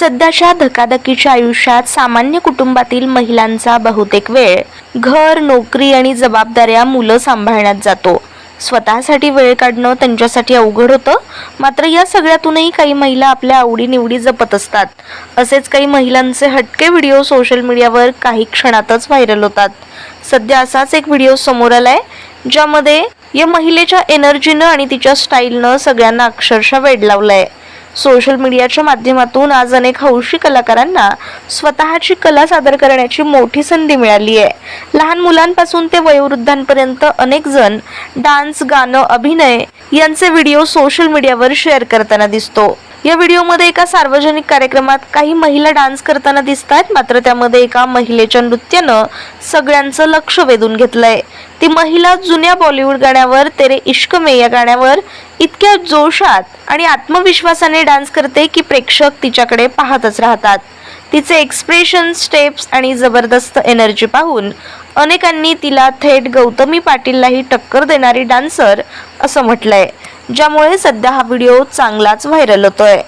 सध्याच्या धकाधकीच्या आयुष्यात सामान्य कुटुंबातील महिलांचा बहुतेक वेळ घर, नोकरी आणि जबाबदाऱ्या, मुलं सांभाळण्यात जातो. स्वतःसाठी वेळ काढणं त्यांच्यासाठी अवघड होतं. मात्र या सगळ्यातूनही काही महिला आपल्या आवडीनिवडी जपत असतात. असेच काही महिलांचे हटके व्हिडिओ सोशल मीडियावर काही क्षणातच व्हायरल होतात. सध्या असाच एक व्हिडिओ समोर आलाय, ज्यामध्ये या महिलेच्या एनर्जीनं आणि तिच्या स्टाईलनं सगळ्यांना अक्षरशः वेड लावलंय. सोशल मीडियाच्या माध्यमातून आज अनेक हौशी कलाकारांना स्वतःची कला सादर करण्याची मोठी संधी मिळाली आहे. लहान मुलांपासून ते वयोवृद्धांपर्यंत अनेक जण डान्स, गाणं, अभिनय यांचे व्हिडिओ सोशल मीडियावर शेअर करताना दिसतो. या व्हिडिओमध्ये एका सार्वजनिक कार्यक्रमात काही महिला डान्स करताना दिसतात. मात्र त्यामध्ये एका महिलेच्या नृत्यानं सगळ्यांचं लक्ष वेधून घेतलंय. ती महिला जुन्या बॉलिवूड गाण्यावर तेरे इश्क में या गाण्यावर इतक्या जोशात आणि आत्मविश्वासाने डान्स करते की प्रेक्षक तिच्याकडे पाहतच राहतात. तिचे एक्सप्रेशन, स्टेप्स आणि जबरदस्त एनर्जी पाहून अनेकांनी तिला थेट गौतमी पाटीललाही टक्कर देणारी डान्सर असं म्हटलंय, ज्यामुळे सध्या हा व्हिडिओ चांगलाच व्हायरल होतोय.